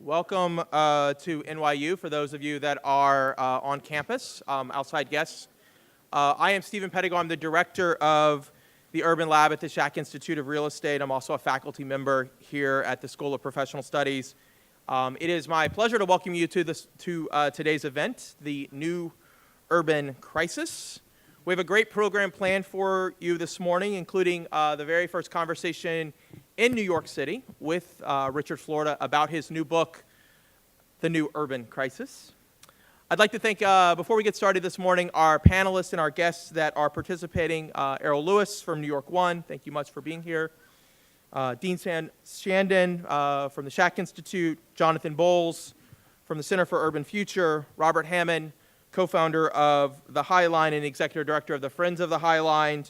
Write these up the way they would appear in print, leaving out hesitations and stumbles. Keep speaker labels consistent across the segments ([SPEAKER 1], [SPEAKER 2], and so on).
[SPEAKER 1] Welcome to NYU for those of you that are on campus, outside guests. I am Stephen Pettigo. I'm the director of the Urban Lab at the Schack Institute of Real Estate. I'm also a faculty member here at the School of Professional Studies. It is my pleasure to welcome you to today's event, the New Urban Crisis. We have a great program planned for you this morning, including the very first conversation in New York City with Richard Florida about his new book, The New Urban Crisis. I'd like to thank, before we get started this morning, our panelists and our guests that are participating. Errol Louis from New York One, thank you much for being here. Dean Shandon from the Schack Institute, Jonathan Bowles from the Center for Urban Future, Robert Hammond, co-founder of the High Line and executive director of the Friends of the High Line,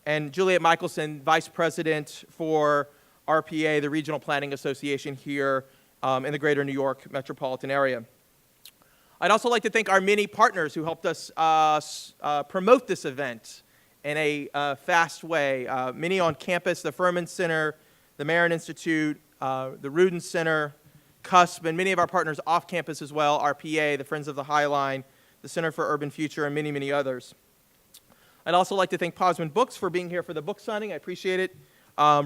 [SPEAKER 1] and Juliet Michelson, vice president for RPA, the Regional Planning Association here in the greater New York metropolitan area. I'd also like to thank our many partners who helped us promote this event in a fast way. Many on campus, the Furman Center, the Marin Institute, the Rudin Center, CUSP, and many of our partners off campus as well, RPA, the Friends of the High Line, the Center for Urban Future, and many, many others. I'd also like to thank Posman Books for being here for the book signing. I appreciate it.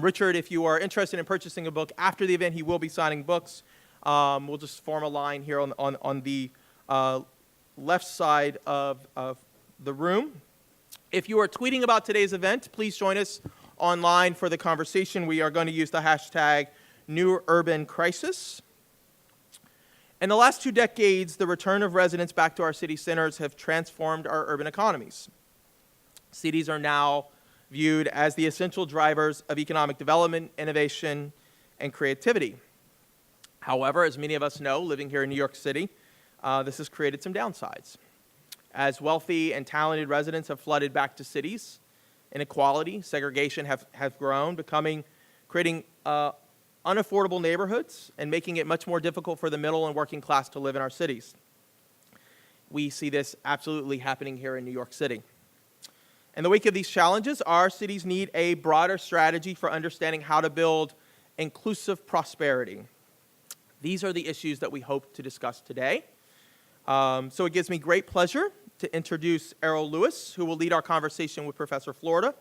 [SPEAKER 1] Richard, if you are interested in purchasing a book after the event, he will be signing books. We'll just form a line here on the left side of the room. If you are tweeting about today's event, please join us online for the conversation. We are going to use the hashtag New Urban Crisis. In the last 2 decades, the return of residents back to our city centers have transformed our urban economies. Cities are now viewed as the essential drivers of economic development, innovation, and creativity. However, as many of us know, living here in New York City, this has created some downsides. As wealthy and talented residents have flooded back to cities, inequality, segregation have grown, creating unaffordable neighborhoods and making it much more difficult for the middle and working class to live in our cities. We see this absolutely happening here in New York City. In the wake of these challenges, our cities need a broader strategy for understanding how to build inclusive prosperity. These are the issues that we hope to discuss today. So it gives me great pleasure to introduce Errol Louis, who will lead our conversation with Professor Florida.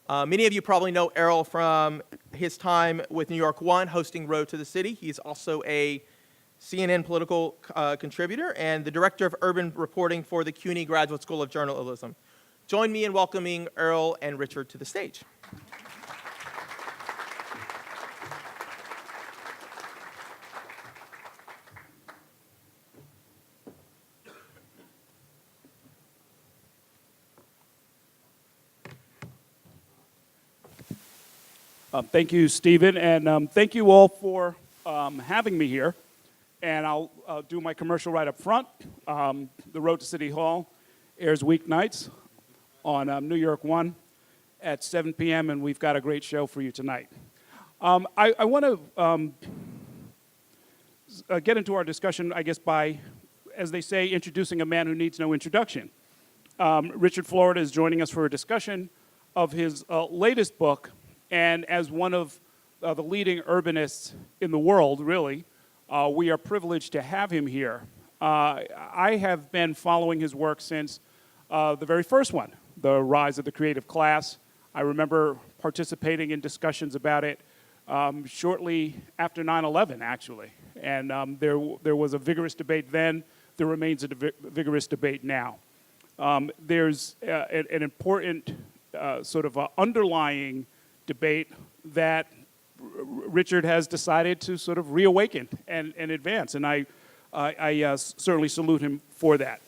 [SPEAKER 1] Many of you probably know Errol from his time with New York One, hosting Road to the City. He's also a CNN political contributor and the director of urban reporting for the CUNY Graduate School of Journalism. Join me in welcoming Errol and Richard to the stage.
[SPEAKER 2] Thank you, Stephen, and thank you all for having me here. And I'll do my commercial right up front. The Road to City Hall airs weeknights on New York One at 7 p.m., and we've got a great show for you tonight. I want to get into our discussion, I guess, by, as they say, introducing a man who needs no introduction. Richard Florida is joining us for a discussion of his latest book, and as one of the leading urbanists in the world, really, we are privileged to have him here. I have been following his work since the very first one, The Rise of the Creative Class. I remember participating in discussions about it shortly after 9/11, actually. And there was a vigorous debate then. There remains a vigorous debate now. There's an important sort of underlying debate that Richard has decided to sort of reawaken and advance, and I certainly salute him for that.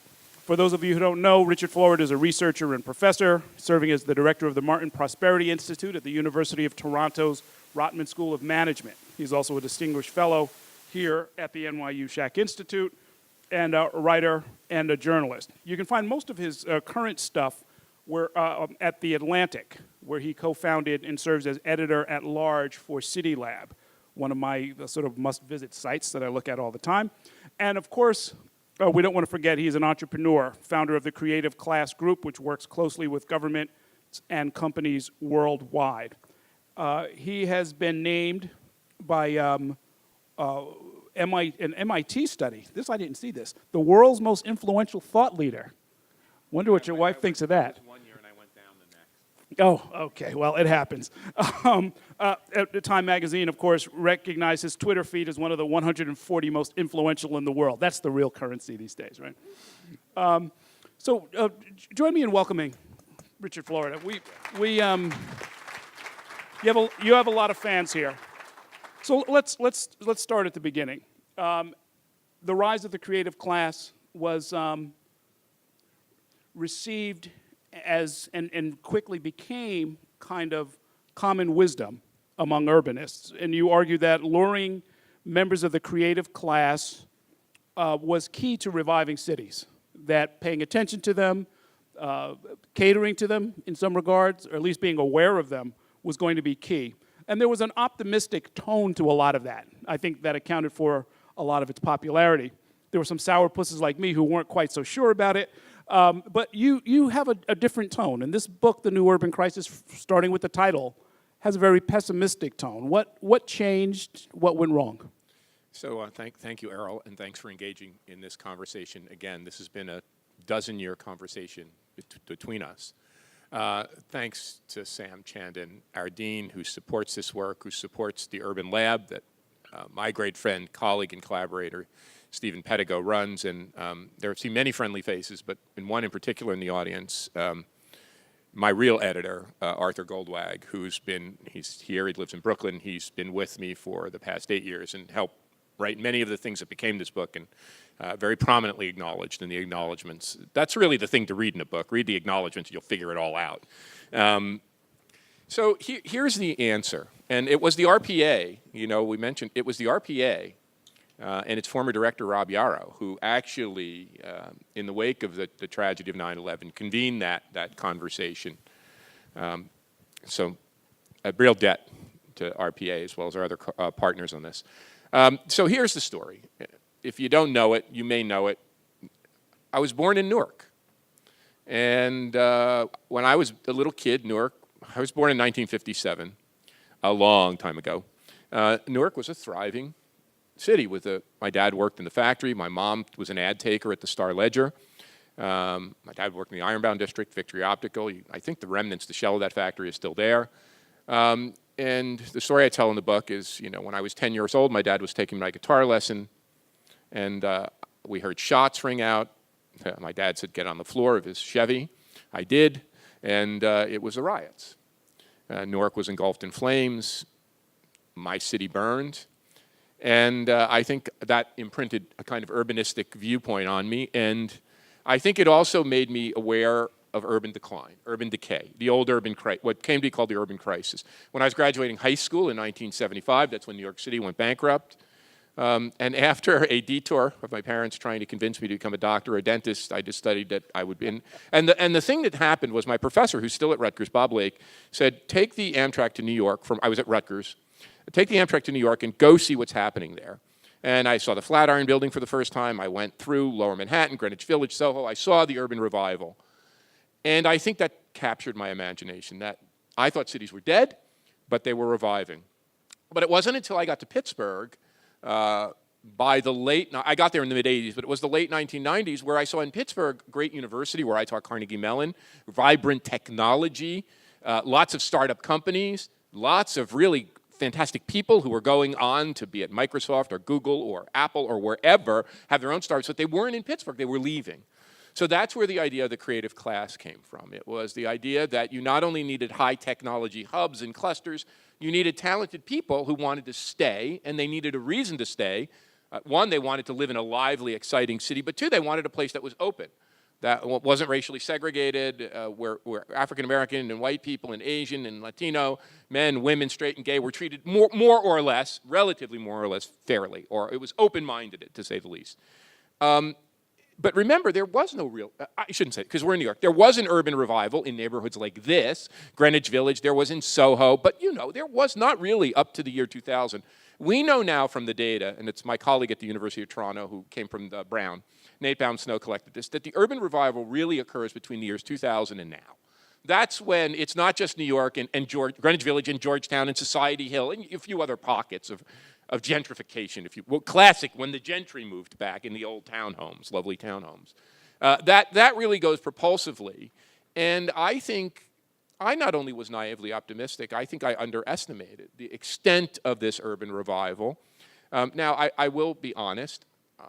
[SPEAKER 2] For those of you who don't know, Richard Florida is a researcher and professor, serving as the director of the Martin Prosperity Institute at the University of Toronto's Rotman School of Management. He's also a distinguished fellow here at the NYU Schack Institute, and a writer and a journalist. You can find most of his current stuff at The Atlantic, where he co-founded and serves as editor-at-large for City Lab, one of my sort of must-visit sites that I look at all the time. And of course, we don't want to forget he's an entrepreneur, founder of the Creative Class Group, which works closely with government and companies worldwide. He has been named by an MIT study. I didn't see this. The world's most influential thought leader. Wonder what your wife thinks of that.
[SPEAKER 3] One year and I went down the next.
[SPEAKER 2] Oh, okay. Well, it happens. At the Time magazine, of course, recognized his Twitter feed as one of the 140 most influential in the world. That's the real currency these days, right? So join me in welcoming Richard Florida. You have a lot of fans here. So let's start at the beginning. The rise of the creative class was received as and quickly became kind of common wisdom among urbanists. And you argue that luring members of the creative class was key to reviving cities, that paying attention to them, catering to them in some regards, or at least being aware of them, was going to be key. And there was an optimistic tone to a lot of that. I think that accounted for a lot of its popularity. There were some sourpusses like me who weren't quite so sure about it. But you have a different tone. And this book, The New Urban Crisis, starting with the title, has a very pessimistic tone. What changed? What went wrong?
[SPEAKER 3] So thank you, Errol, and thanks for engaging in this conversation. Again, this has been a dozen-year conversation between us. Thanks to Sam Chandon, our dean, who supports this work, who supports the Urban Lab that my great friend, colleague, and collaborator, Stephen Pedigo, runs. And there have seen many friendly faces, but in one in particular in the audience, my real editor, Arthur Goldwag, he's here, he lives in Brooklyn. He's been with me for the past 8 years and helped write many of the things that became this book, and very prominently acknowledged in the acknowledgments. That's really the thing to read in a book. Read the acknowledgments, you'll figure it all out. So here's the answer. And it was the RPA, we mentioned, it was the RPA and its former director, Rob Yarrow, who actually, in the wake of the tragedy of 9/11, convened that conversation. So a real debt to RPA as well as our other partners on this. So here's the story. If you don't know it, you may know it. I was born in Newark. And when I was a little kid, Newark, I was born in 1957, a long time ago. Newark was a thriving city. My dad worked in the factory. My mom was an ad taker at the Star-Ledger. My dad worked in the Ironbound District, Victory Optical. I think the remnants, the shell of that factory is still there. And the story I tell in the book is, when I was 10 years old, my dad was taking my guitar lesson, and we heard shots ring out. My dad said, get on the floor of his Chevy. I did, and it was the riots. Newark was engulfed in flames. My city burned. And I think that imprinted a kind of urbanistic viewpoint on me, and I think it also made me aware of urban decline, urban decay, the old urban crisis, what came to be called the urban crisis. When I was graduating high school in 1975, that's when New York City went bankrupt. And after a detour of my parents trying to convince me to become a doctor or a dentist, I just studied that I would be. And the thing that happened was my professor, who's still at Rutgers, Bob Lake, said, take the Amtrak to New York I was at Rutgers, take the Amtrak to New York and go see what's happening there. And I saw the Flatiron Building for the first time. I went through Lower Manhattan, Greenwich Village, Soho. I saw the urban revival. And I think that captured my imagination, that I thought cities were dead, but they were reviving. But it wasn't until I got to Pittsburgh I got there in the mid-'80s, but it was the late 1990s where I saw in Pittsburgh, great university where I taught Carnegie Mellon, vibrant technology, lots of startup companies, lots of really fantastic people who were going on to be at Microsoft or Google or Apple or wherever, have their own startups, but they weren't in Pittsburgh, they were leaving. So that's where the idea of the creative class came from. It was the idea that you not only needed high technology hubs and clusters, you needed talented people who wanted to stay, and they needed a reason to stay. One, they wanted to live in a lively, exciting city, but two, they wanted a place that was open, that wasn't racially segregated, where African American and white people and Asian and Latino, men, women, straight and gay were treated more or less, relatively more or less fairly, or it was open-minded, to say the least. But remember, there was no real, I shouldn't say it, because we're in New York. There was an urban revival in neighborhoods like this, Greenwich Village, there was in Soho, but there was not really up to the year 2000. We know now from the data, and it's my colleague at the University of Toronto who came from Brown, Nate Baum-Snow collected this, that the urban revival really occurs between the years 2000 and now. That's when it's not just New York and Greenwich Village and Georgetown and Society Hill and a few other pockets of of gentrification, if you will, classic when the gentry moved back in the old townhomes, lovely townhomes. That really goes propulsively. And I think I not only was naively optimistic, I think I underestimated the extent of this urban revival. Now, I will be honest.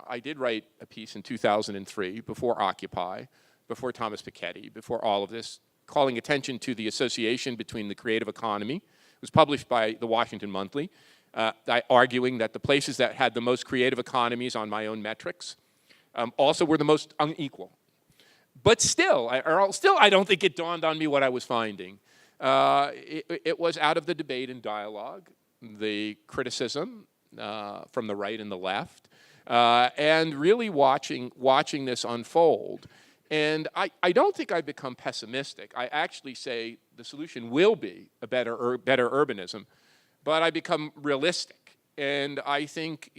[SPEAKER 3] I did write a piece in 2003, before Occupy, before Thomas Piketty, before all of this, calling attention to the association between the creative economy. It was published by the Washington Monthly, arguing that the places that had the most creative economies on my own metrics also were the most unequal. But still, I don't think it dawned on me what I was finding. It was out of the debate and dialogue, the criticism from the right and the left, and really watching this unfold. And I don't think I've become pessimistic. I actually say the solution will be a better urbanism, but I become realistic. And I think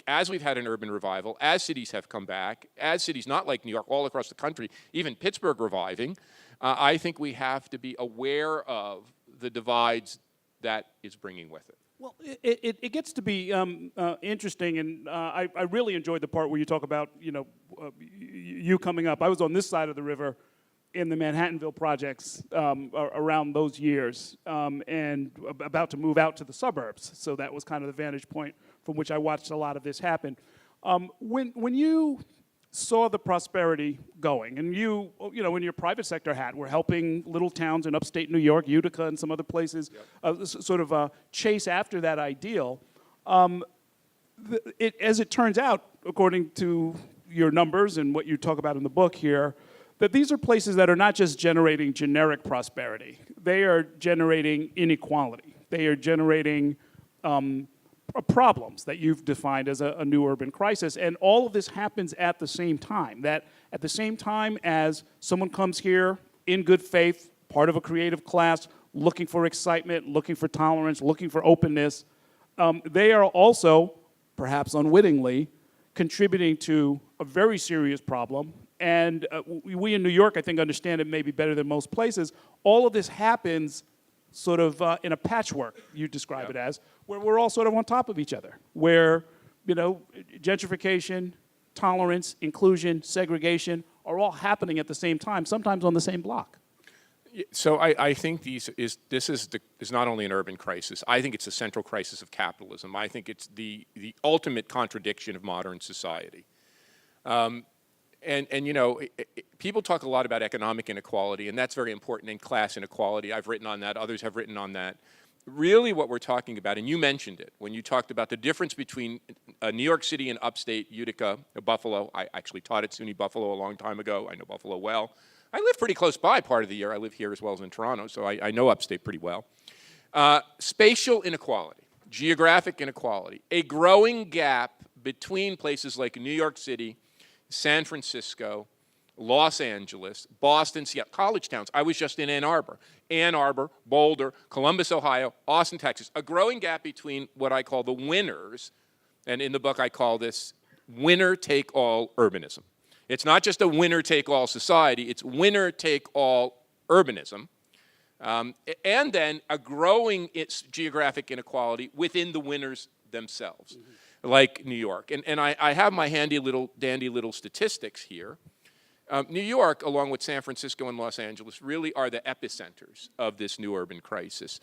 [SPEAKER 3] as we've had an urban revival, as cities have come back, as cities not like New York, all across the country, even Pittsburgh reviving, I think we have to be aware of the divides that is bringing with it.
[SPEAKER 2] Well, it gets to be interesting, and I really enjoyed the part where you talk about, you coming up. I was on this side of the river in the Manhattanville projects around those years, and about to move out to the suburbs. So that was kind of the vantage point from which I watched a lot of this happen. When you saw the prosperity going, and you in your private sector hat were helping little towns in upstate New York, Utica, and some other places, chase after that ideal. As it turns out, according to your numbers and what you talk about in the book here, that these are places that are not just generating generic prosperity. They are generating inequality. They are generating problems that you've defined as a new urban crisis. And all of this happens at the same time. That at the same time as someone comes here in good faith, part of a creative class, looking for excitement, looking for tolerance, looking for openness, they are also, perhaps unwittingly, contributing to a very serious problem. And we in New York, I think, understand it maybe better than most places. All of this happens sort of in a patchwork, you describe it as, where we're all sort of on top of each other, where, gentrification, tolerance, inclusion, segregation are all happening at the same time, sometimes on the same block.
[SPEAKER 3] So I think this is not only an urban crisis. I think it's a central crisis of capitalism. I think it's the ultimate contradiction of modern society. People talk a lot about economic inequality, and that's very important, and class inequality. I've written on that. Others have written on that. Really what we're talking about, and you mentioned it, when you talked about the difference between New York City and upstate Utica, Buffalo. I actually taught at SUNY Buffalo a long time ago. I know Buffalo well. I live pretty close by part of the year. I live here as well as in Toronto, so I know upstate pretty well. Spatial inequality, geographic inequality, a growing gap between places like New York City, San Francisco, Los Angeles, Boston, Seattle, college towns. I was just in Ann Arbor, Boulder, Columbus, Ohio, Austin, Texas. A growing gap between what I call the winners, and in the book I call this winner-take-all urbanism. It's not just a winner-take-all society, it's winner-take-all urbanism. And then a growing geographic inequality within the winners themselves, like New York. And I have my dandy little statistics here. New York, along with San Francisco and Los Angeles, really are the epicenters of this new urban crisis.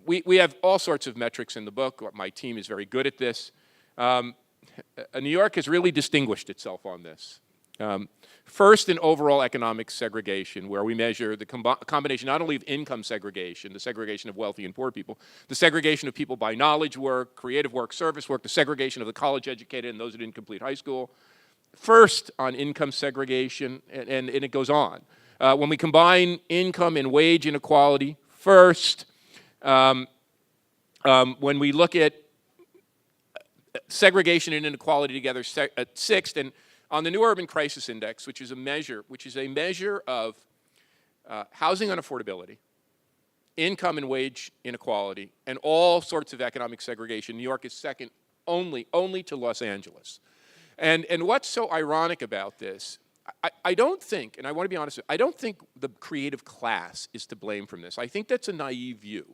[SPEAKER 3] We have all sorts of metrics in the book. My team is very good at this. New York has really distinguished itself on this. First, in overall economic segregation, where we measure the combination not only of income segregation, the segregation of wealthy and poor people, the segregation of people by knowledge work, creative work, service work, the segregation of the college-educated and those who didn't complete high school. First, on income segregation, and it goes on. When we combine income and wage inequality, first, when we look at segregation and inequality together, sixth, and on the New Urban Crisis Index, which is a measure of housing unaffordability, income and wage inequality, and all sorts of economic segregation, New York is second only to Los Angeles. And what's so ironic about this, I don't think, and I want to be honest, I don't think the creative class is to blame from this. I think that's a naive view.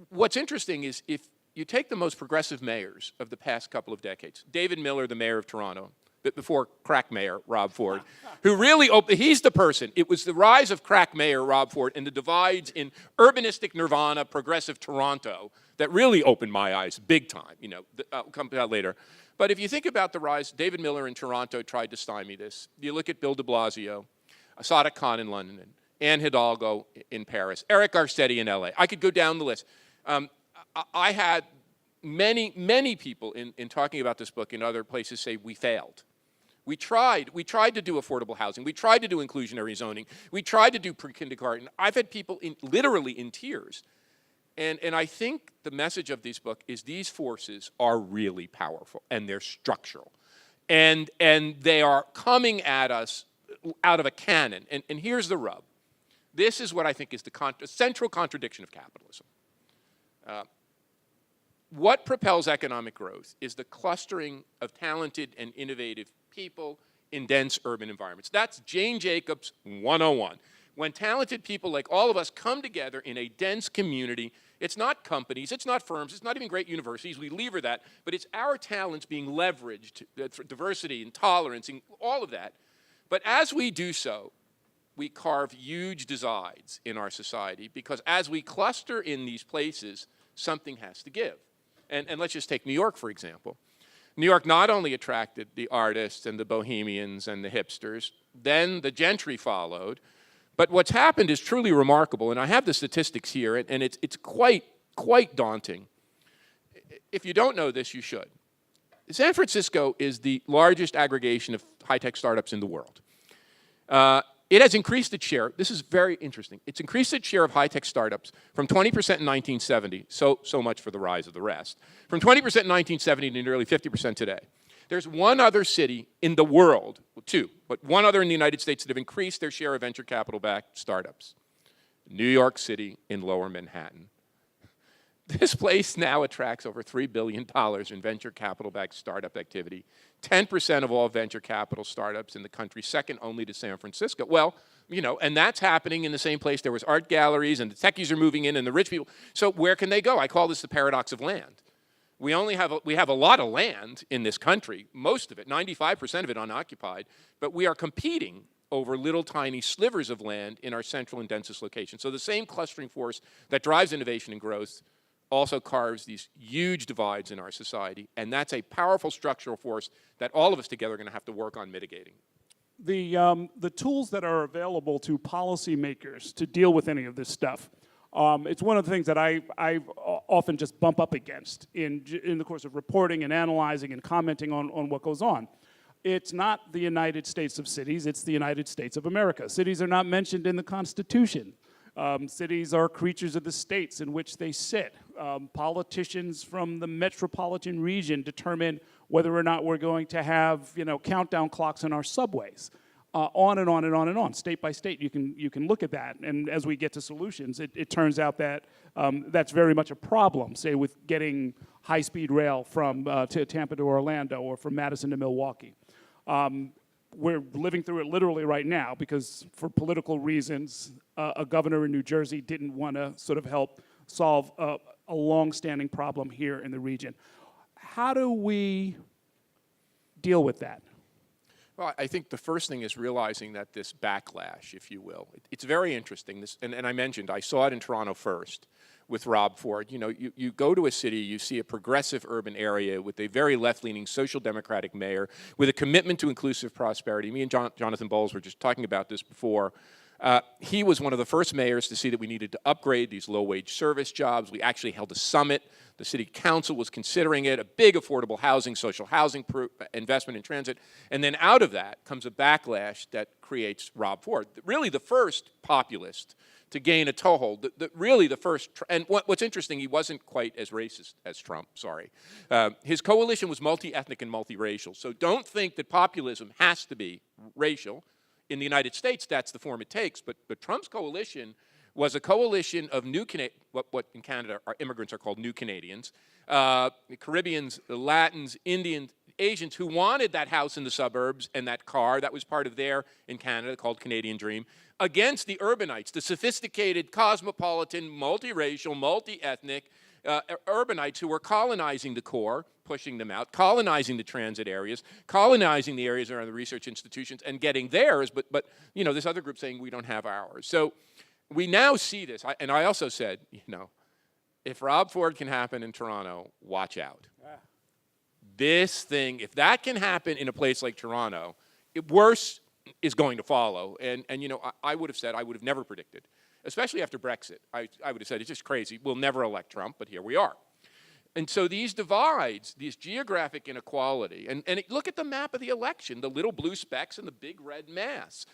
[SPEAKER 3] what's interesting is if you take the most progressive mayors of the past couple of decades, David Miller, the mayor of Toronto, before crack mayor Rob Ford, who really, he's the person. It was the rise of crack mayor Rob Ford and the divides in urbanistic nirvana, progressive Toronto, that really opened my eyes big time. You know, I'll come to that later. But if you think about the rise, David Miller in Toronto tried to stymie this. You look at Bill de Blasio, Sadiq Khan in London, Anne Hidalgo in Paris, Eric Garcetti in LA. I could go down the list. I had many people in talking about this book in other places say we failed. We tried to do affordable housing. We tried to do inclusionary zoning. We tried to do pre-kindergarten. I've had people literally in tears. And I think the message of this book is these forces are really powerful and they're structural. And they are coming at us out of a cannon. And here's the rub. This is what I think is the central contradiction of capitalism. What propels economic growth is the clustering of talented and innovative people in dense urban environments. That's Jane Jacobs 101. When talented people like all of us come together in a dense community, it's not companies, it's not firms, it's not even great universities, we lever that, but it's our talents being leveraged for diversity and tolerance and all of that. But as we do so, we carve huge divides in our society because as we cluster in these places, something has to give. And let's just take New York, for example. New York not only attracted the artists and the bohemians and the hipsters, then the gentry followed. But what's happened is truly remarkable, and I have the statistics here, and it's quite daunting. If you don't know this, you should. San Francisco is the largest aggregation of high-tech startups in the world. It has increased its share. This is very interesting. It's increased its share of high-tech startups from 20% in 1970, so much for the rise of the rest, from 20% in 1970 to nearly 50% today. There's one other city in the world, well, two, but one other in the United States that have increased their share of venture capital-backed startups. New York City in Lower Manhattan. This place now attracts over $3 billion in venture capital-backed startup activity, 10% of all venture capital startups in the country, second only to San Francisco. Well, you know, and that's happening in the same place. There was art galleries, and the techies are moving in, and the rich people. So where can they go? I call this the paradox of land. We have a lot of land in this country, most of it, 95% of it unoccupied, but we are competing over little tiny slivers of land in our central and densest locations. So the same clustering force that drives innovation and growth also carves these huge divides in our society, and that's a powerful structural force that all of us together are going to have to work on mitigating.
[SPEAKER 2] The tools that are available to policymakers to deal with any of this stuff, it's one of the things that I often just bump up against in the course of reporting and analyzing and commenting on what goes on. It's not the United States of cities, it's the United States of America. Cities are not mentioned in the Constitution. Cities are creatures of the states in which they sit. Politicians from the metropolitan region determine whether or not we're going to have, you know, countdown clocks in our subways. On and on and on and on, state by state. You can look at that, and as we get to solutions, it turns out that that's very much a problem. Say with getting high-speed rail from to Tampa to Orlando, or from Madison to Milwaukee. We're living through it literally right now because for political reasons, a governor in New Jersey didn't want to sort of help solve a long-standing problem here in the region. How do we deal with that?
[SPEAKER 3] Well, I think the first thing is realizing that this backlash, if you will, it's very interesting. And I mentioned, I saw it in Toronto first with Rob Ford. You know, you go to a city, you see a progressive urban area with a very left-leaning social democratic mayor with a commitment to inclusive prosperity. Me and Jonathan Bowles were just talking about this before. He was one of the first mayors to see that we needed to upgrade these low-wage service jobs. We actually held a summit. The city council was considering it, a big affordable housing, social housing investment in transit. And then out of that comes a backlash that creates Rob Ford, really the first populist to gain a toehold, really the first, and what's interesting, he wasn't quite as racist as Trump, sorry. His coalition was multi-ethnic and multiracial, so don't think that populism has to be racial. In the United States, that's the form it takes, but Trump's coalition was a coalition of what in Canada our immigrants are called new Canadians, Caribbeans, Latins, Indians, Asians who wanted that house in the suburbs and that car that was part of their, in Canada, called Canadian Dream, against the urbanites, the sophisticated, cosmopolitan, multiracial, multi-ethnic urbanites who were colonizing the core, pushing them out, colonizing the transit areas, colonizing the areas around the research institutions, and getting theirs, but you know, this other group saying we don't have ours. So we now see this, and I also said, you know, if Rob Ford can happen in Toronto, watch out. This thing, if that can happen in a place like Toronto, worse is going to follow. And you know, I would have said, I would have never predicted, especially after Brexit. I would have said, it's just crazy. We'll never elect Trump, but here we are. And so these divides, this geographic inequality, and look at the map of the election, the little blue specks and the big red mass.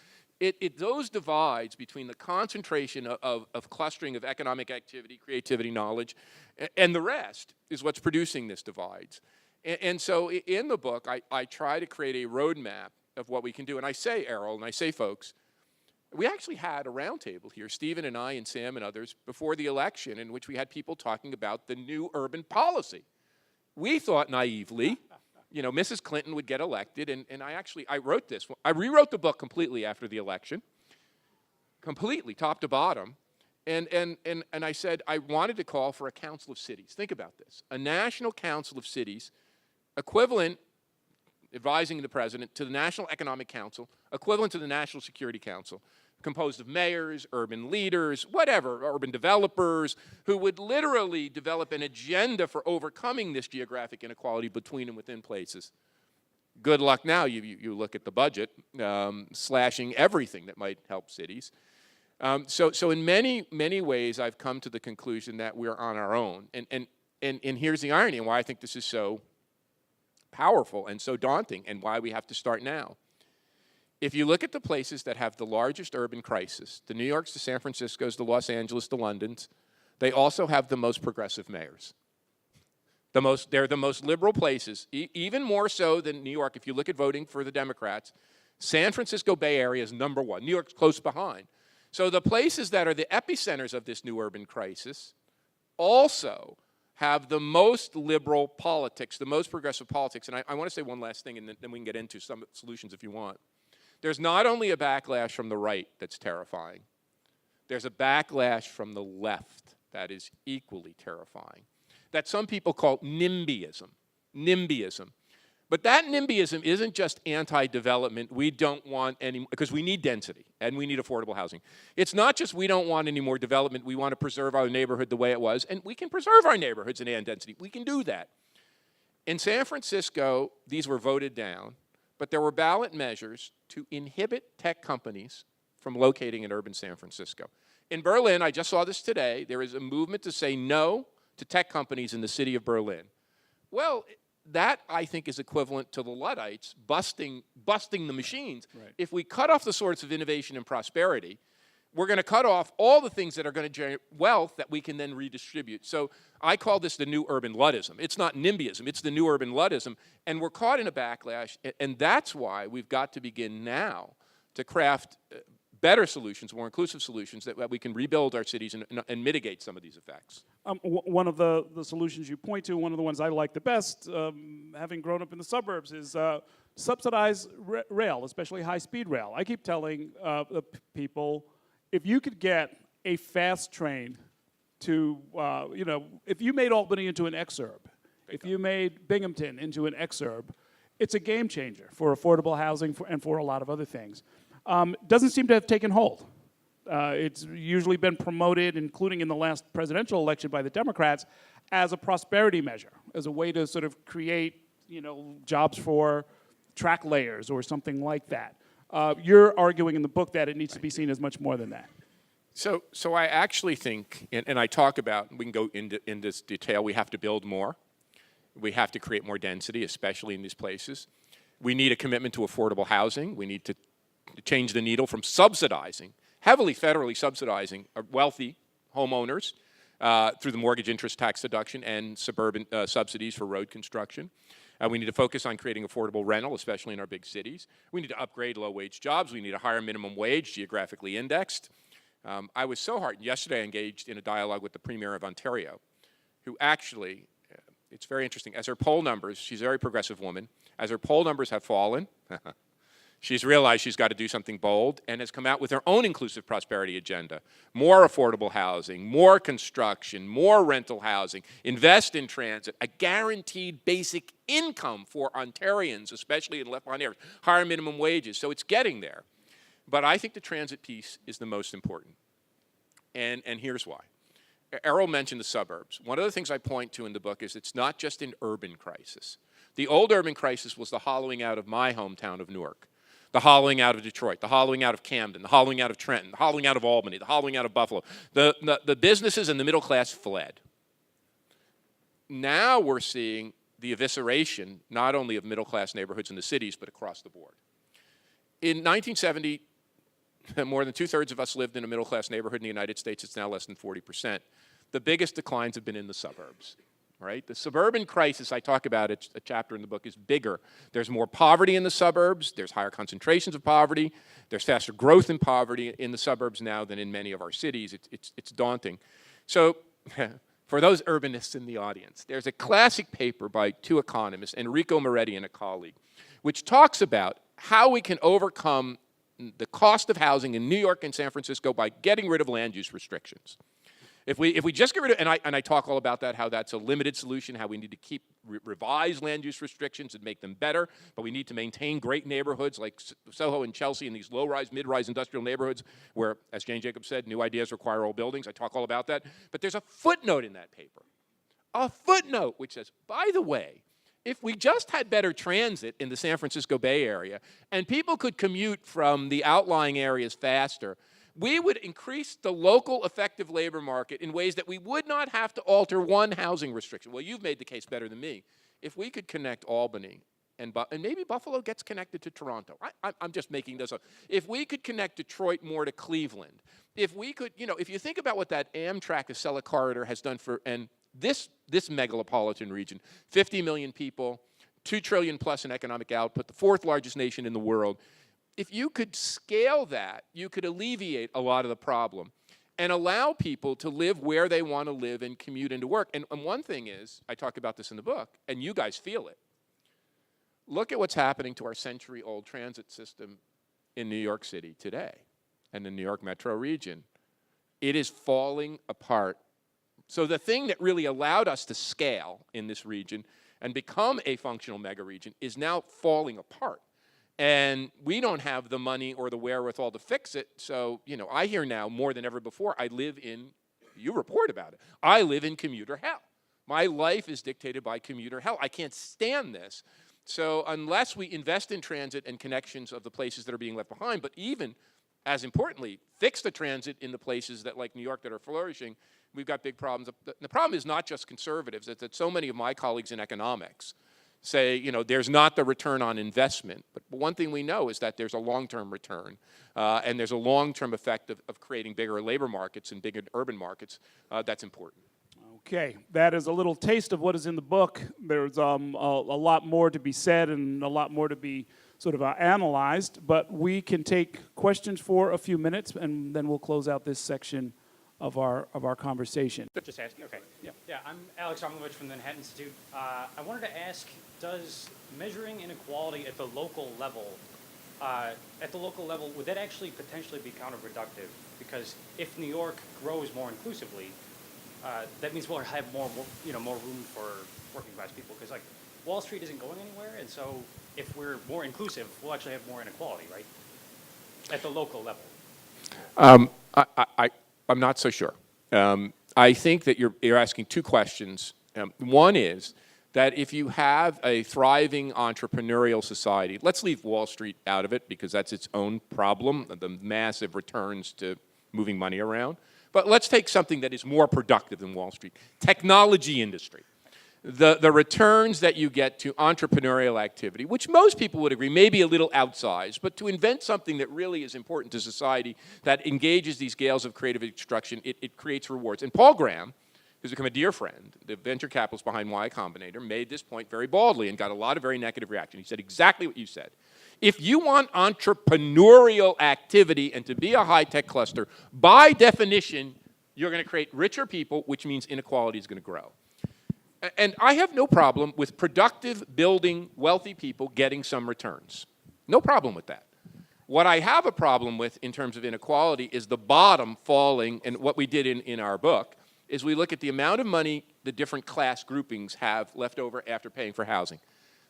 [SPEAKER 3] Those divides between the concentration of clustering of economic activity, creativity, knowledge, and the rest is what's producing this divides. And so in the book, I try to create a roadmap of what we can do. And I say, Errol, and I say, folks, we actually had a roundtable here, Stephen and I and Sam and others, before the election, in which we had people talking about the new urban policy. We thought naively, you know, Mrs. Clinton would get elected, and I wrote this. I rewrote the book completely after the election, completely, top to bottom, and I said I wanted to call for a council of cities. Think about this. A national council of cities, equivalent, advising the president, to the National Economic Council, equivalent to the National Security Council, composed of mayors, urban leaders, whatever, urban developers, who would literally develop an agenda for overcoming this geographic inequality between and within places. Good luck now, you look at the budget, slashing everything that might help cities. So in many, many ways, I've come to the conclusion that we're on our own. And here's the irony, and why I think this is so powerful and so daunting, and why we have to start now. If you look at the places that have the largest urban crisis, the New Yorks, the San Franciscos, the Los Angeles, the Londons, they also have the most progressive mayors. They're the most liberal places, even more so than New York. If you look at voting for the Democrats, San Francisco Bay Area is number one. New York's close behind. So the places that are the epicenters of this new urban crisis also have the most liberal politics, the most progressive politics. And I want to say one last thing, and then we can get into some solutions if you want. There's not only a backlash from the right that's terrifying, there's a backlash from the left that is equally terrifying, that some people call NIMBYism. NIMBYism. But that NIMBYism isn't just anti-development. We don't want any, because we need density and we need affordable housing. It's not just we don't want any more development. We want to preserve our neighborhood the way it was, and we can preserve our neighborhoods and density. We can do that. In San Francisco, these were voted down, but there were ballot measures to inhibit tech companies from locating in urban San Francisco. In Berlin, I just saw this today, there is a movement to say no to tech companies in the city of Berlin. Well, that, I think, is equivalent to the Luddites busting the machines.
[SPEAKER 2] Right.
[SPEAKER 3] If we cut off the source of innovation and prosperity, we're going to cut off all the things that are going to generate wealth that we can then redistribute. So I call this the new urban Luddism. It's not NIMBYism, it's the new urban Luddism. And we're caught in a backlash, and that's why we've got to begin now to craft better solutions, more inclusive solutions, that we can rebuild our cities and mitigate some of these effects.
[SPEAKER 2] One of the solutions you point to, one of the ones I like the best, having grown up in the suburbs, is subsidize rail, especially high-speed rail. I keep telling the people, if you could get a fast train to, if you made Albany into an exurb, if you made Binghamton into an exurb, it's a game changer for affordable housing and for a lot of other things. Doesn't seem to have taken hold. It's usually been promoted, including in the last presidential election by the Democrats, as a prosperity measure, as a way to sort of create, jobs for track layers or something like that. You're arguing in the book that it needs to be seen as much more than that.
[SPEAKER 3] So I actually think, and I talk about, we can go in this detail, we have to build more. We have to create more density, especially in these places. We need a commitment to affordable housing. We need to change the needle from subsidizing, heavily federally subsidizing wealthy homeowners through the mortgage interest tax deduction and suburban subsidies for road construction. We need to focus on creating affordable rental, especially in our big cities. We need to upgrade low-wage jobs. We need a higher minimum wage, geographically indexed. I was so heartened. Yesterday I engaged in a dialogue with the Premier of Ontario, who actually It's very interesting. As her poll numbers, she's a very progressive woman, as her poll numbers have fallen, she's realized she's got to do something bold and has come out with her own inclusive prosperity agenda. More affordable housing, more construction, more rental housing, invest in transit, a guaranteed basic income for Ontarians, especially in left-behind areas, higher minimum wages. So it's getting there. But I think the transit piece is the most important. And here's why. Errol mentioned the suburbs. One of the things I point to in the book is it's not just an urban crisis. The old urban crisis was the hollowing out of my hometown of Newark, the hollowing out of Detroit, the hollowing out of Camden, the hollowing out of Trenton, the hollowing out of Albany, the hollowing out of Buffalo. The businesses and the middle class fled. Now we're seeing the evisceration not only of middle class neighborhoods in the cities, but across the board. In 1970, more than 2/3 of us lived in a middle class neighborhood in the United States. It's now less than 40%. The biggest declines have been in the suburbs. Right? The suburban crisis I talk about, it's a chapter in the book, is bigger. There's more poverty in the suburbs. There's higher concentrations of poverty. There's faster growth in poverty in the suburbs now than in many of our cities. It's daunting. So for those urbanists in the audience, there's a classic paper by two economists, Enrico Moretti and a colleague, which talks about how we can overcome the cost of housing in New York and San Francisco by getting rid of land use restrictions. If we just get rid of, and I talk all about that, how that's a limited solution, how we need to revise land use restrictions and make them better, but we need to maintain great neighborhoods like Soho and Chelsea and these low-rise, mid-rise industrial neighborhoods where, as Jane Jacobs said, new ideas require old buildings. I talk all about that. But there's a footnote in that paper, a footnote which says, by the way, if we just had better transit in the San Francisco Bay Area and people could commute from the outlying areas faster, we would increase the local effective labor market in ways that we would not have to alter one housing restriction. Well, you've made the case better than me. If we could connect Albany, and maybe Buffalo gets connected to Toronto. I'm just making this up. If we could connect Detroit more to Cleveland, if we could, if you think about what that Amtrak Acela corridor has done for, and this megalopolitan region, 50 million people, $2 trillion plus in economic output, the fourth largest nation in the world, if you could scale that, you could alleviate a lot of the problem and allow people to live where they want to live and commute into work. And one thing is, I talk about this in the book, and you guys feel it. Look at what's happening to our century-old transit system in New York City today and the New York metro region. It is falling apart. So the thing that really allowed us to scale in this region and become a functional mega region is now falling apart. And we don't have the money or the wherewithal to fix it. So, I hear now more than ever before, you report about it, I live in commuter hell. My life is dictated by commuter hell. I can't stand this. So unless we invest in transit and connections of the places that are being left behind, but even, as importantly, fix the transit in the places that, like New York, that are flourishing, we've got big problems. The problem is not just conservatives. It's that so many of my colleagues in economics say, there's not the return on investment. But one thing we know is that there's a long-term return, and there's a long-term effect of creating bigger labor markets and bigger urban markets that's important.
[SPEAKER 2] Okay, that is a little taste of what is in the book. There's a lot more to be said and a lot more to be sort of analyzed, but we can take questions for a few minutes, and then we'll close out this section of our conversation.
[SPEAKER 4] Just asking, okay. Yeah, I'm Alex Armovich from the Manhattan Institute. I wanted to ask, does measuring inequality at the local level, would that actually potentially be counterproductive? Because if New York grows more inclusively, that means we'll have more room for working class people. Because Wall Street isn't going anywhere, and so if we're more inclusive, we'll actually have more inequality, right? At the local level.
[SPEAKER 3] I'm not so sure. I think that you're asking two questions. One is that if you have a thriving entrepreneurial society, let's leave Wall Street out of it because that's its own problem, the massive returns to moving money around. But let's take something that is more productive than Wall Street, technology industry. The returns that you get to entrepreneurial activity, which most people would agree may be a little outsized, but to invent something that really is important to society that engages these gales of creative extraction, it creates rewards. And Paul Graham, who's become a dear friend, the venture capitalist behind Y Combinator, made this point very baldly and got a lot of very negative reaction. He said exactly what you said. If you want entrepreneurial activity and to be a high-tech cluster, by definition, you're going to create richer people, which means inequality is going to grow. And I have no problem with productive, building, wealthy people getting some returns. No problem with that. What I have a problem with in terms of inequality is the bottom falling, and what we did in our book is we look at the amount of money the different class groupings have left over after paying for housing.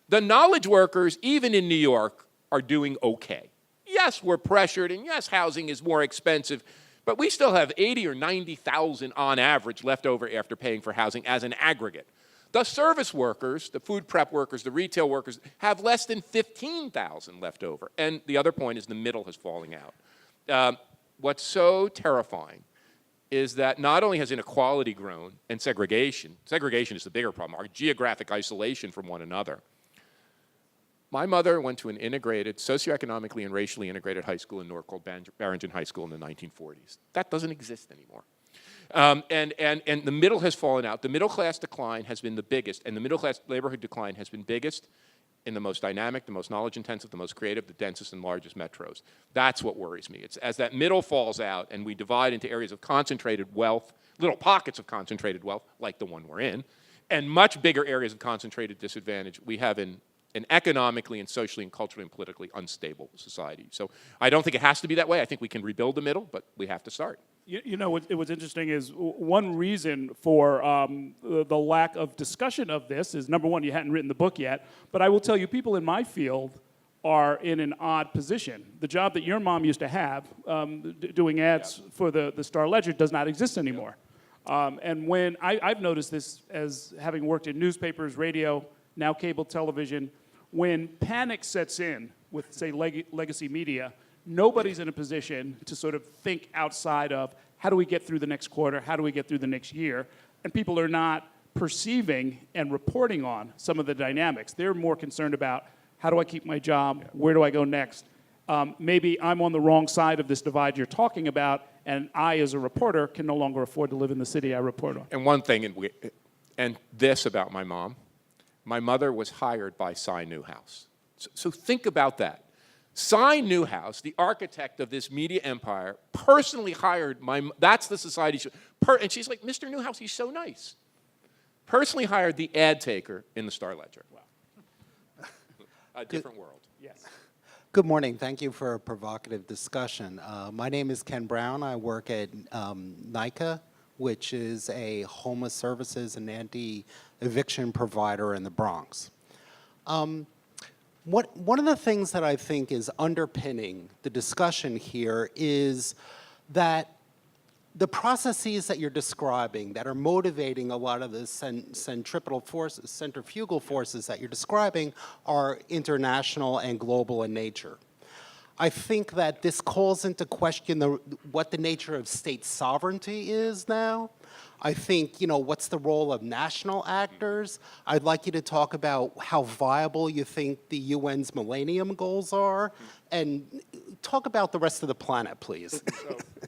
[SPEAKER 3] The knowledge workers, even in New York, are doing okay. Yes, we're pressured, and yes, housing is more expensive, but we still have 80 or 90,000 on average left over after paying for housing as an aggregate. The service workers, the food prep workers, the retail workers have less than 15,000 left over. And the other point is the middle is falling out. What's so terrifying is that not only has inequality grown and segregation is the bigger problem, our geographic isolation from one another. My mother went to an integrated, socioeconomically and racially integrated high school in Newark called Barrington High School in the 1940s. That doesn't exist anymore. And the middle has fallen out. The middle class decline has been the biggest, and the middle class neighborhood decline has been biggest in the most dynamic, the most knowledge intensive, the most creative, the densest and largest metros. That's what worries me. It's as that middle falls out and we divide into areas of concentrated wealth, little pockets of concentrated wealth, like the one we're in, and much bigger areas of concentrated disadvantage, we have an economically and socially and culturally and politically unstable society. So I don't think it has to be that way. I think we can rebuild the middle, but we have to start.
[SPEAKER 2] You know, what's interesting is one reason for the lack of discussion of this is, number one, you hadn't written the book yet, but I will tell you, people in my field are in an odd position. The job that your mom used to have, doing ads for the Star-Ledger, does not exist anymore. And when I've noticed this as having worked in newspapers, radio, now cable television, when panic sets in with, say, legacy media, nobody's in a position to sort of think outside of how do we get through the next quarter, how do we get through the next year, and people are not perceiving and reporting on some of the dynamics. They're more concerned about how do I keep my job, where do I go next. Maybe I'm on the wrong side of this divide you're talking about, and I, as a reporter, can no longer afford to live in the city I report on.
[SPEAKER 3] And one thing, and this about my mom, my mother was hired by Cy Newhouse. So think about that. Cy Newhouse, the architect of this media empire, personally hired that's the society, and she's like, Mr. Newhouse, he's so nice. Personally hired the ad taker in the Star-Ledger. Wow. A different world.
[SPEAKER 2] Yes.
[SPEAKER 5] Good morning. Thank you for a provocative discussion. My name is Ken Brown. I work at NYCA, which is a homeless services and anti-eviction provider in the Bronx. One of the things that I think is underpinning the discussion here is that the processes that you're describing that are motivating a lot of the centripetal forces, centrifugal forces that you're describing are international and global in nature. I think that this calls into question what the nature of state sovereignty is now. I think, what's the role of national actors? I'd like you to talk about how viable you think the UN's Millennium Goals are, and talk about the rest of the planet, please.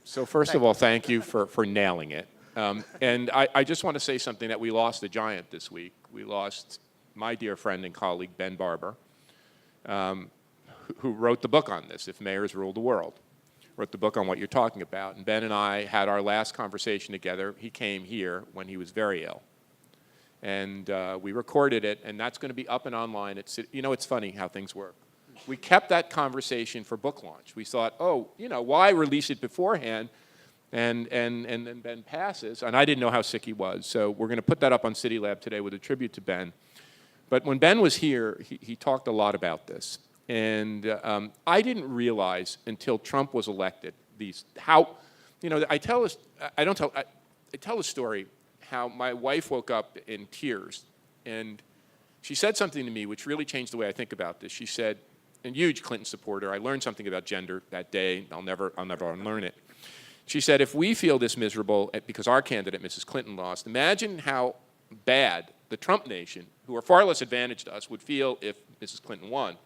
[SPEAKER 3] So first of all, thank you for nailing it. And I just want to say something that we lost a giant this week. We lost my dear friend and colleague, Ben Barber, who wrote the book on this, If Mayors Rule the World. Wrote the book on what you're talking about. And Ben and I had our last conversation together. He came here when he was very ill. And we recorded it, and that's going to be up and online. It's funny how things work. We kept that conversation for book launch. We thought, why release it beforehand? And then Ben passes, and I didn't know how sick he was. So we're going to put that up on City Lab today with a tribute to Ben. But when Ben was here, he talked a lot about this. And I didn't realize until Trump was elected I tell a story how my wife woke up in tears, and she said something to me which really changed the way I think about this. She said, a huge Clinton supporter, I learned something about gender that day. I'll never unlearn it. She said, if we feel this miserable because our candidate, Mrs. Clinton, lost, imagine how bad the Trump nation, who are far less advantaged to us, would feel if Mrs. Clinton won.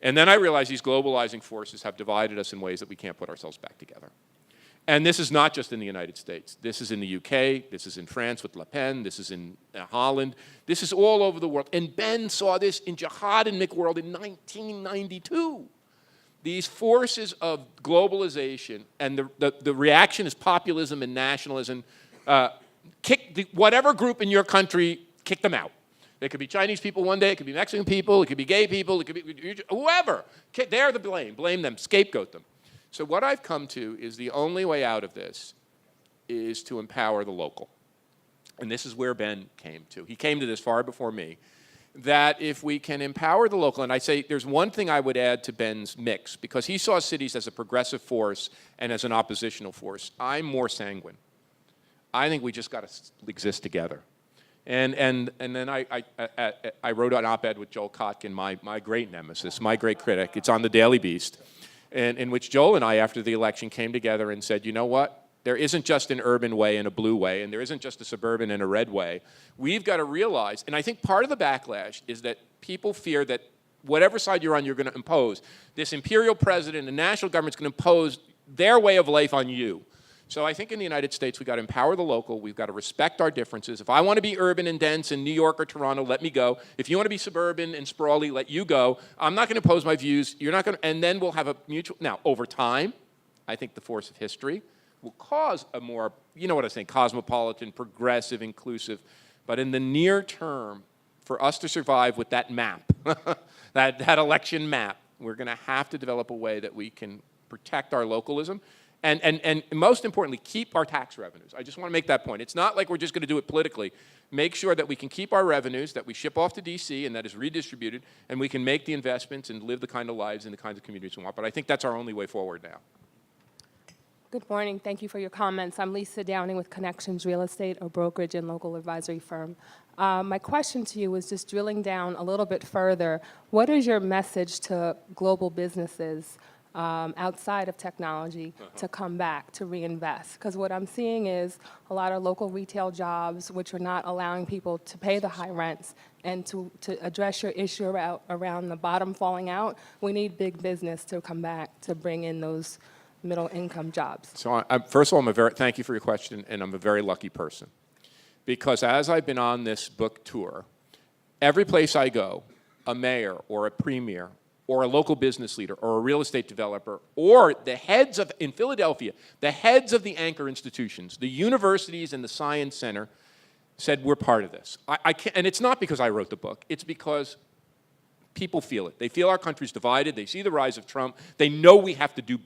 [SPEAKER 3] And then I realized these globalizing forces have divided us in ways that we can't put ourselves back together. And this is not just in the United States. This is in the UK. This is in France with Le Pen. This is in Holland. This is all over the world. And Ben saw this in Jihad and McWorld in 1992. These forces of globalization and the reaction is populism and nationalism. Whatever group in your country kick them out. It could be Chinese people one day, it could be Mexican people, it could be gay people, it could be whoever. They're the blame. Blame them, scapegoat them. So what I've come to is the only way out of this is to empower the local. And this is where Ben came to. He came to this far before me, that if we can empower the local, and I say there's one thing I would add to Ben's mix, because he saw cities as a progressive force and as an oppositional force. I'm more sanguine. I think we just got to exist together. And then I wrote an op-ed with Joel Kotkin, my great nemesis, my great critic. It's on the Daily Beast, and in which Joel and I, after the election, came together and said, you know what? There isn't just an urban way and a blue way, and there isn't just a suburban and a red way. We've got to realize, and I think part of the backlash is that people fear that whatever side you're on, you're going to impose. This imperial president and national government's going to impose their way of life on you. So I think in the United States, we've got to empower the local. We've got to respect our differences. If I want to be urban and dense in New York or Toronto, let me go. If you want to be suburban and sprawly, let you go. I'm not going to impose my views. You're not going to, and then we'll have a mutual. Now, over time, I think the force of history will cause a more, you know what I'm saying, cosmopolitan, progressive, inclusive. But in the near term, for us to survive with that map, that election map, we're going to have to develop a way that we can protect our localism. And most importantly, keep our tax revenues. I just want to make that point. It's not like we're just going to do it politically. Make sure that we can keep our revenues, that we ship off to D.C. and that is redistributed, and we can make the investments and live the kind of lives in the kinds of communities we want. But I think that's our only way forward now.
[SPEAKER 6] Good morning. Thank you for your comments. I'm Lisa Downing with Connections Real Estate, a brokerage and local advisory firm. My question to you is just drilling down a little bit further. What is your message to global businesses outside of technology to come back, to reinvest? Because what I'm seeing is a lot of local retail jobs which are not allowing people to pay the high rents. And to address your issue around the bottom falling out, we need big business to come back to bring in those middle income jobs.
[SPEAKER 3] So first of all, thank you for your question, and I'm a very lucky person. Because as I've been on this book tour, every place I go, a mayor or a premier or a local business leader or a real estate developer or the heads of, in Philadelphia, the heads of the anchor institutions, the universities and the science center said, we're part of this. I can't, and it's not because I wrote the book, it's because people feel it. They feel our country's divided, they see the rise of Trump, they know we have to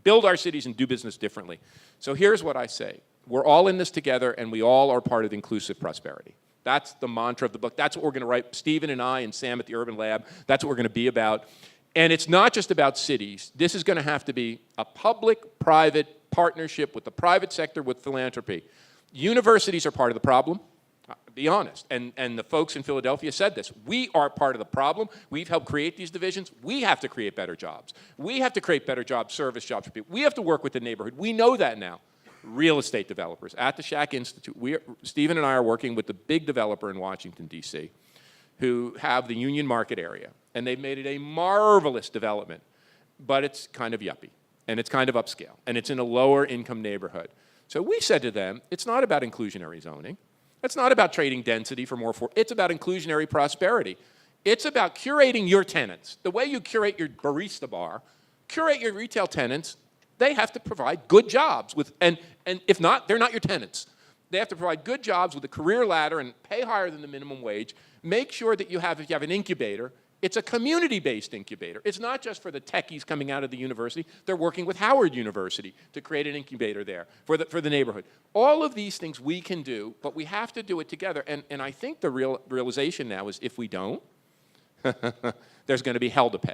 [SPEAKER 3] build our cities and do business differently. So here's what I say. We're all in this together, and we all are part of inclusive prosperity. That's the mantra of the book. That's what we're going to write, Stephen and I and Sam at the Urban Lab. That's what we're going to be about. And it's not just about cities. This is going to have to be a public-private partnership with the private sector, with philanthropy. Universities are part of the problem. Be honest. And the folks in Philadelphia said this. We are part of the problem. We've helped create these divisions. We have to create better jobs. We have to create better jobs, service jobs for people. We have to work with the neighborhood. We know that now. Real estate developers at the Shack Institute. Stephen and I are working with the big developer in Washington, D.C., who have the Union Market area. And they've made it a marvelous development. But it's kind of yuppie. And it's kind of upscale. And it's in a lower income neighborhood. So we said to them, it's not about inclusionary zoning. It's not about trading density for more. It's about inclusionary prosperity. It's about curating your tenants. The way you curate your barista bar, curate your retail tenants. They have to provide good jobs with, and if not, they're not your tenants. They have to provide good jobs with a career ladder and pay higher than the minimum wage. Make sure that if you have an incubator, it's a community-based incubator. It's not just for the techies coming out of the university. They're working with Howard University to create an incubator there for the neighborhood. All of these things we can do, but we have to do it together. And I think the realization now is if we don't, there's going to be hell to pay.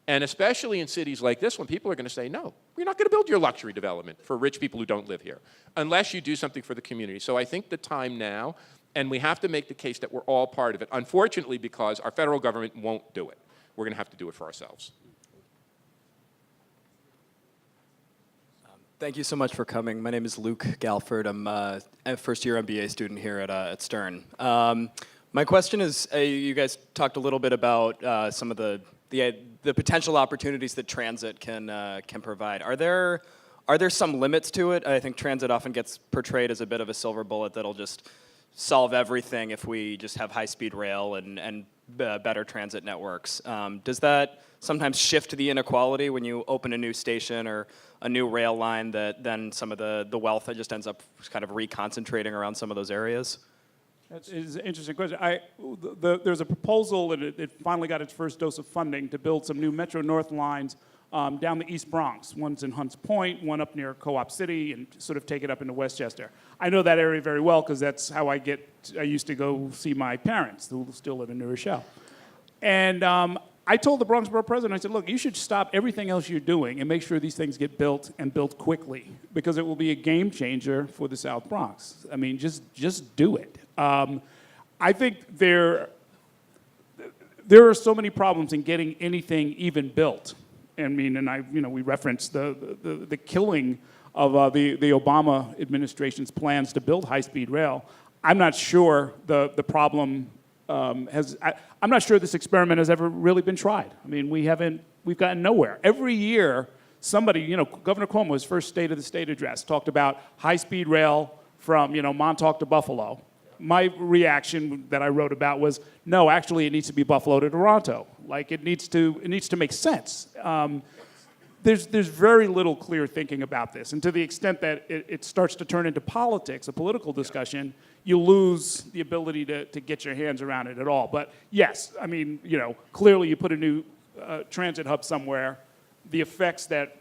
[SPEAKER 3] And especially in cities like this one, people are going to say, no, we're not going to build your luxury development for rich people who don't live here unless you do something for the community. So I think the time now, and we have to make the case that we're all part of it, unfortunately, because our federal government won't do it. We're going to have to do it for ourselves.
[SPEAKER 7] Thank you so much for coming. My name is Luke Galford. I'm a first-year MBA student here at Stern. My question is, you guys talked a little bit about some of the potential opportunities that transit can provide. Are there some limits to it? I think transit often gets portrayed as a bit of a silver bullet that'll just solve everything if we just have high-speed rail and better transit networks. Does that sometimes shift the inequality when you open a new station or a new rail line, that then some of the wealth that just ends up kind of reconcentrating around some of those areas?
[SPEAKER 2] That is an interesting question. There's a proposal, and it finally got its first dose of funding to build some new Metro North lines down the East Bronx. One's in Hunts Point, one up near Co-op City, and sort of take it up into Westchester. I know that area very well because that's how I used to go see my parents, who still live in New Rochelle. And I told the Bronx Borough president, I said, look, you should stop everything else you're doing and make sure these things get built and built quickly, because it will be a game changer for the South Bronx. I mean, just do it. I think there are so many problems in getting anything even built. I mean, and we referenced the killing of the Obama administration's plans to build high-speed rail. I'm not sure the problem I'm not sure this experiment has ever really been tried. I mean, we've gotten nowhere. Every year, somebody, Governor Cuomo, his first State of the State address, talked about high-speed rail from, Montauk to Buffalo. My reaction that I wrote about was, no, actually, it needs to be Buffalo to Toronto. Like, it needs to make sense. There's very little clear thinking about this, and to the extent that it starts to turn into politics, a political discussion, you lose the ability to get your hands around it at all. But yes, I mean, clearly you put a new transit hub somewhere, the effects that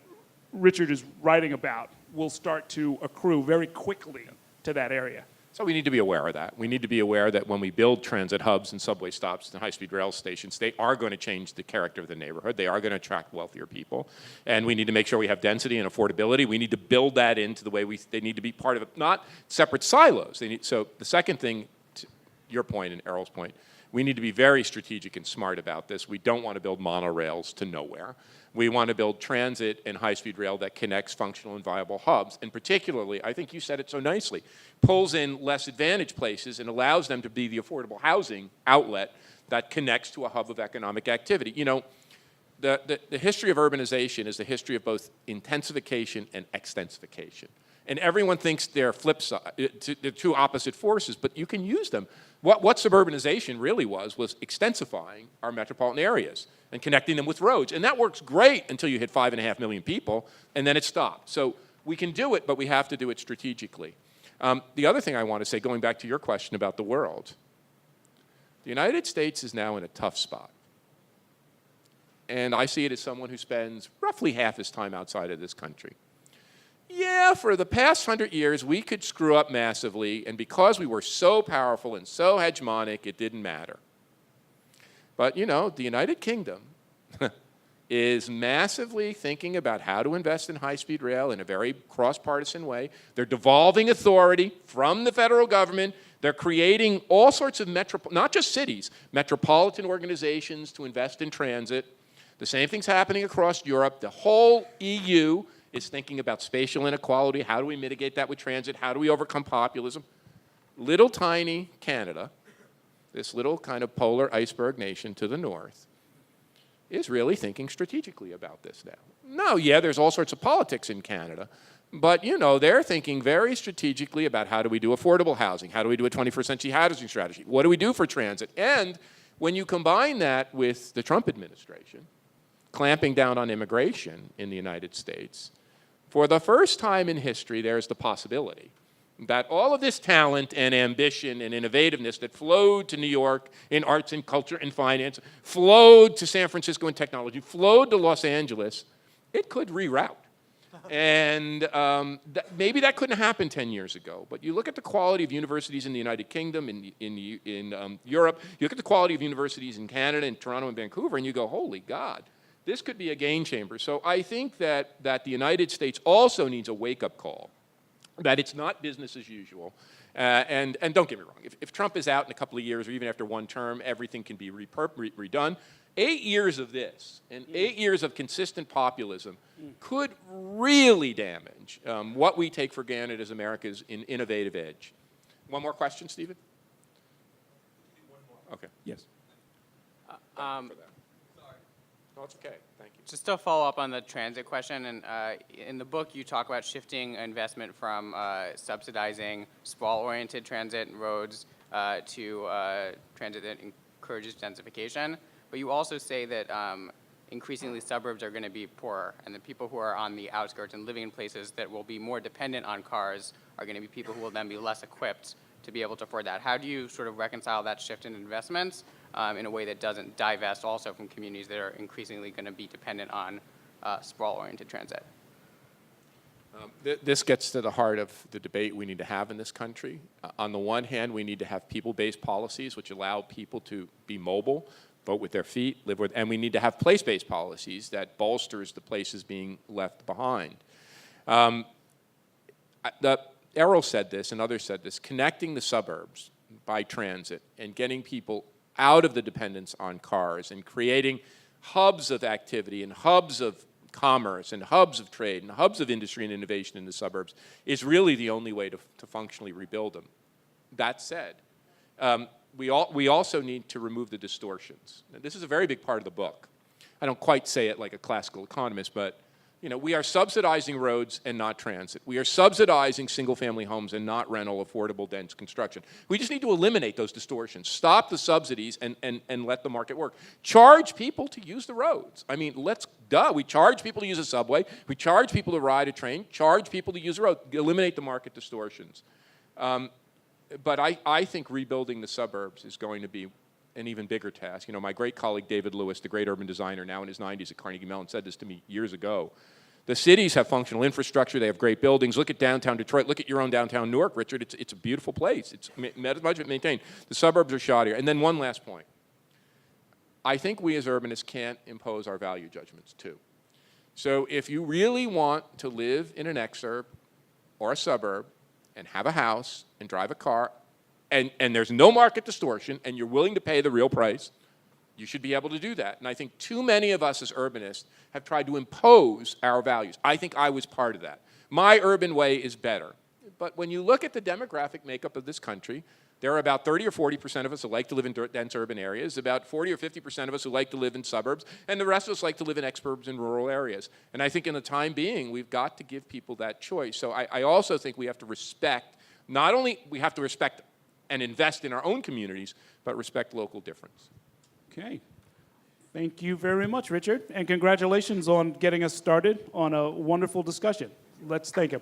[SPEAKER 2] Richard is writing about will start to accrue very quickly to that area.
[SPEAKER 3] So we need to be aware of that. We need to be aware that when we build transit hubs and subway stops and high-speed rail stations, they are going to change the character of the neighborhood. They are going to attract wealthier people. And we need to make sure we have density and affordability. We need to build that into the way they need to be part of it, not separate silos. So the second thing, to your point and Errol's point, we need to be very strategic and smart about this. We don't want to build monorails to nowhere. We want to build transit and high-speed rail that connects functional and viable hubs. And particularly, I think you said it so nicely, pulls in less advantaged places and allows them to be the affordable housing outlet that connects to a hub of economic activity. The history of urbanization is the history of both intensification and extensification. And everyone thinks they're flip side, they're two opposite forces, but you can use them. What suburbanization really was extensifying our metropolitan areas and connecting them with roads. And that works great until you hit 5.5 million people, and then it stopped. So we can do it, but we have to do it strategically. The other thing I want to say, going back to your question about the world, the United States is now in a tough spot. And I see it as someone who spends roughly half his time outside of this country. Yeah, for the past 100 years, we could screw up massively, and because we were so powerful and so hegemonic, it didn't matter. But, the United Kingdom is massively thinking about how to invest in high-speed rail in a very cross-partisan way. They're devolving authority from the federal government. They're creating all sorts of, not just cities, metropolitan organizations to invest in transit. The same thing's happening across Europe. The whole EU is thinking about spatial inequality. How do we mitigate that with transit? How do we overcome populism? Little tiny Canada, this little kind of polar iceberg nation to the north, is really thinking strategically about this now. No, yeah, there's all sorts of politics in Canada, but they're thinking very strategically about how do we do affordable housing? How do we do a 21st century housing strategy? What do we do for transit? And when you combine that with the Trump administration clamping down on immigration in the United States, for the first time in history, there's the possibility that all of this talent and ambition and innovativeness that flowed to New York in arts and culture and finance, flowed to San Francisco in technology, flowed to Los Angeles, it could reroute. And maybe that couldn't happen 10 years ago. But you look at the quality of universities in the United Kingdom, in Europe, you look at the quality of universities in Canada, in Toronto and Vancouver, and you go, holy God. This could be a game changer. So I think that the United States also needs a wake-up call, that it's not business as usual. And don't get me wrong, if Trump is out in a couple of years or even after one term, everything can be redone. 8 years of this and 8 years of consistent populism could really damage what we take for granted as America's innovative edge. One more question, Stephen? Okay.
[SPEAKER 2] Yes.
[SPEAKER 3] No, it's okay. Thank you.
[SPEAKER 8] Just to follow up on the transit question, and in the book you talk about shifting investment from subsidizing sprawl-oriented transit and roads to transit that encourages densification. But you also say that increasingly suburbs are going to be poorer, and the people who are on the outskirts and living in places that will be more dependent on cars are going to be people who will then be less equipped to be able to afford that. How do you sort of reconcile that shift in investments in a way that doesn't divest also from communities that are increasingly going to be dependent on sprawl-oriented transit?
[SPEAKER 3] This gets to the heart of the debate we need to have in this country. On the one hand, we need to have people-based policies which allow people to be mobile, vote with their feet, live with, and we need to have place-based policies that bolsters the places being left behind. Errol said this, and others said this, connecting the suburbs by transit and getting people out of the dependence on cars and creating hubs of activity and hubs of commerce and hubs of trade and hubs of industry and innovation in the suburbs is really the only way to functionally rebuild them. That said, we also need to remove the distortions. Now, this is a very big part of the book. I don't quite say it like a classical economist, but we are subsidizing roads and not transit. We are subsidizing single-family homes and not rental, affordable, dense construction. We just need to eliminate those distortions. Stop the subsidies and let the market work. Charge people to use the roads. I mean, we charge people to use a subway. We charge people to ride a train. Charge people to use a road. Eliminate the market distortions. But I think rebuilding the suburbs is going to be an even bigger task. My great colleague David Lewis, the great urban designer now in his 90s at Carnegie Mellon, said this to me years ago. The cities have functional infrastructure. They have great buildings. Look at downtown Detroit. Look at your own downtown Newark, Richard. It's a beautiful place. It's much maintained. The suburbs are shoddier. And then one last point. I think we as urbanists can't impose our value judgments too. So if you really want to live in an exurb or a suburb and have a house and drive a car, and there's no market distortion, and you're willing to pay the real price, you should be able to do that. And I think too many of us as urbanists have tried to impose our values. I think I was part of that. My urban way is better. But when you look at the demographic makeup of this country, there are about 30 or 40% of us who like to live in dense urban areas, about 40 or 50% of us who like to live in suburbs, and the rest of us like to live in exurbs and rural areas. And I think in the time being, we've got to give people that choice. So I also think we have to respect, not only we have to respect and invest in our own communities, but respect local difference.
[SPEAKER 2] Okay. Thank you very much, Richard. And congratulations on getting us started on a wonderful discussion. Let's thank him.